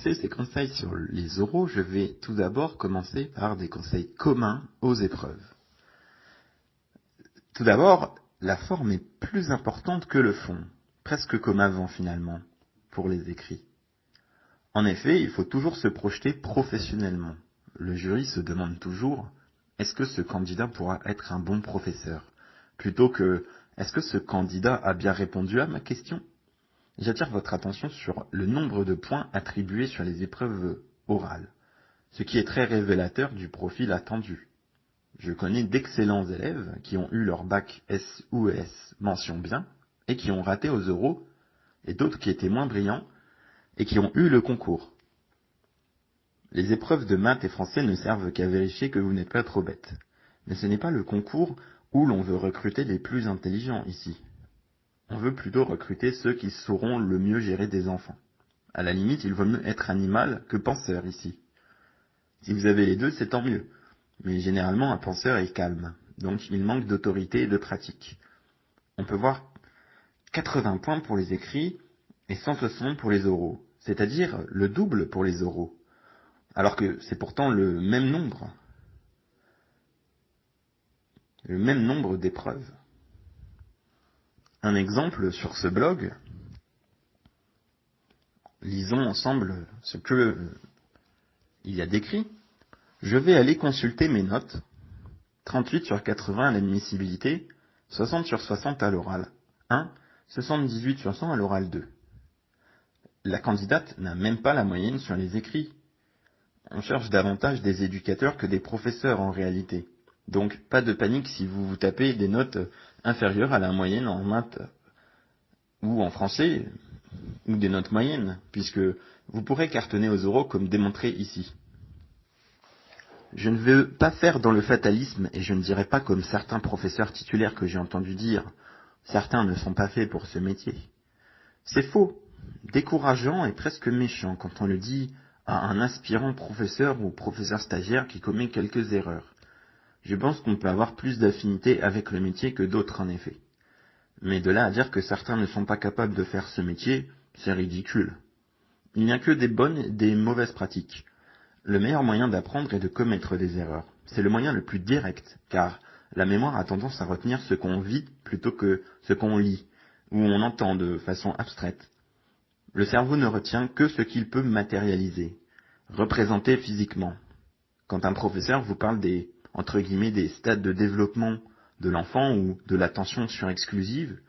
commencer ces conseils sur les oraux, je vais tout d'abord commencer par des conseils communs aux épreuves. Tout d'abord, la forme est plus importante que le fond, presque comme avant finalement, pour les écrits. En effet, il faut toujours se projeter professionnellement. Le jury se demande toujours « est-ce que ce candidat pourra être un bon professeur ?» plutôt que « est-ce que ce candidat a bien répondu à ma question ?» J'attire votre attention sur le nombre de points attribués sur les épreuves orales, ce qui est très révélateur du profil attendu. Je connais d'excellents élèves qui ont eu leur bac S ou ES mention bien et qui ont raté aux oraux, et d'autres qui étaient moins brillants et qui ont eu le concours. Les épreuves de maths et français ne servent qu'à vérifier que vous n'êtes pas trop bête. Mais ce n'est pas le concours où l'on veut recruter les plus intelligents ici. On veut plutôt recruter ceux qui sauront le mieux gérer des enfants. À la limite, il vaut mieux être animal que penseur ici. Si vous avez les deux, c'est tant mieux. Mais généralement, un penseur est calme, donc il manque d'autorité et de pratique. On peut voir 80 points pour les écrits et 160 pour les oraux, c'est-à-dire le double pour les oraux, alors que c'est pourtant le même nombre d'épreuves. Un exemple sur ce blog, lisons ensemble ce que il y a décrit. Je vais aller consulter mes notes, 38 sur 80 à l'admissibilité, 60 sur 60 à l'oral 1, 78 sur 100 à l'oral 2. La candidate n'a même pas la moyenne sur les écrits. On cherche davantage des éducateurs que des professeurs en réalité. Donc pas de panique si vous vous tapez des notes inférieures à la moyenne en maths ou en français, ou des notes moyennes, puisque vous pourrez cartonner aux oraux comme démontré ici. Je ne veux pas faire dans le fatalisme et je ne dirai pas comme certains professeurs titulaires que j'ai entendu dire « certains ne sont pas faits pour ce métier ». C'est faux, décourageant et presque méchant quand on le dit à un aspirant professeur ou professeur stagiaire qui commet quelques erreurs. Je pense qu'on peut avoir plus d'affinité avec le métier que d'autres en effet. Mais de là à dire que certains ne sont pas capables de faire ce métier, c'est ridicule. Il n'y a que des bonnes et des mauvaises pratiques. Le meilleur moyen d'apprendre est de commettre des erreurs. C'est le moyen le plus direct, car la mémoire a tendance à retenir ce qu'on vit plutôt que ce qu'on lit, ou on entend de façon abstraite. Le cerveau ne retient que ce qu'il peut matérialiser, représenter physiquement. Quand un professeur vous parle des stades de développement de l'enfant ou de l'attention surexclusive,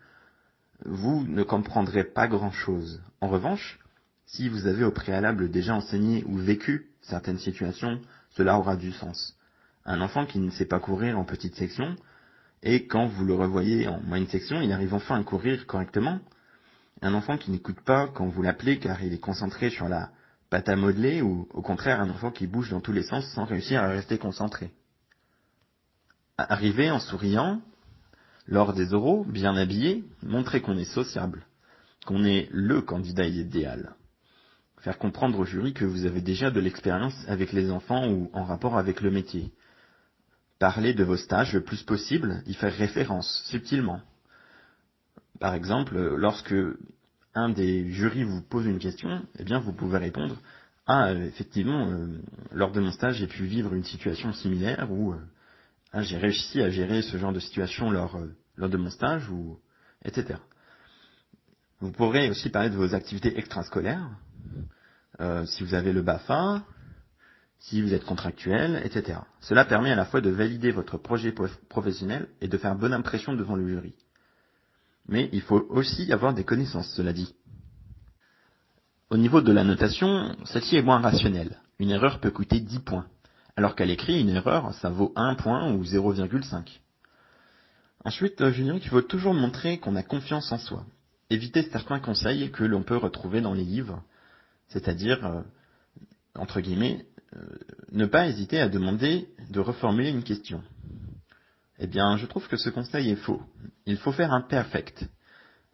vous ne comprendrez pas grand-chose. En revanche, si vous avez au préalable déjà enseigné ou vécu certaines situations, cela aura du sens. Un enfant qui ne sait pas courir en petite section, et quand vous le revoyez en moyenne section, il arrive enfin à courir correctement. Un enfant qui n'écoute pas quand vous l'appelez car il est concentré sur la pâte à modeler, ou au contraire un enfant qui bouge dans tous les sens sans réussir à rester concentré. Arriver en souriant, lors des oraux, bien habillé, montrer qu'on est sociable, qu'on est le candidat idéal. Faire comprendre au jury que vous avez déjà de l'expérience avec les enfants ou en rapport avec le métier. Parler de vos stages le plus possible, y faire référence, subtilement. Par exemple, lorsque un des jurys vous pose une question, eh bien vous pouvez répondre « Ah, effectivement, lors de mon stage, j'ai pu vivre une situation similaire » ou « Ah, j'ai réussi à gérer ce genre de situation lors de mon stage » ou etc. Vous pourrez aussi parler de vos activités extrascolaires, si vous avez le BAFA, si vous êtes contractuel, etc. Cela permet à la fois de valider votre projet professionnel et de faire bonne impression devant le jury. Mais il faut aussi avoir des connaissances, cela dit. Au niveau de la notation, celle-ci est moins rationnelle. Une erreur peut coûter 10 points, alors qu'à l'écrit, une erreur, ça vaut 1 point ou 0,5. Ensuite, je dirais qu'il faut toujours montrer qu'on a confiance en soi. Éviter certains conseils que l'on peut retrouver dans les livres, c'est-à-dire, entre guillemets, ne pas hésiter à demander de reformuler une question. Eh bien, je trouve que ce conseil est faux. Il faut faire un perfect,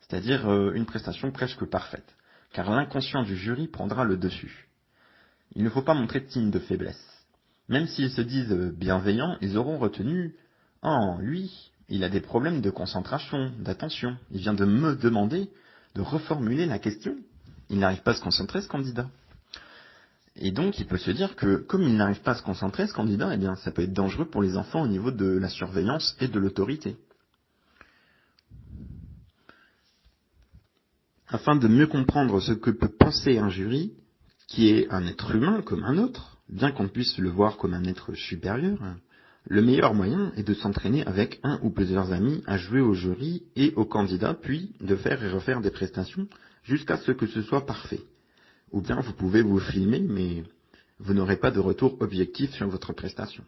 c'est-à-dire une prestation presque parfaite, car l'inconscient du jury prendra le dessus. Il ne faut pas montrer de signe de faiblesse. Même s'ils se disent bienveillants, ils auront retenu « Oh, lui, il a des problèmes de concentration, d'attention. Il vient de me demander de reformuler la question. Il n'arrive pas à se concentrer, ce candidat. » Et donc, il peut se dire que, comme il n'arrive pas à se concentrer, ce candidat, eh bien, ça peut être dangereux pour les enfants au niveau de la surveillance et de l'autorité. Afin de mieux comprendre ce que peut penser un jury, qui est un être humain comme un autre, bien qu'on puisse le voir comme un être supérieur, le meilleur moyen est de s'entraîner avec un ou plusieurs amis à jouer au jury et au candidat, puis de faire et refaire des prestations jusqu'à ce que ce soit parfait. Ou bien vous pouvez vous filmer, mais vous n'aurez pas de retour objectif sur votre prestation.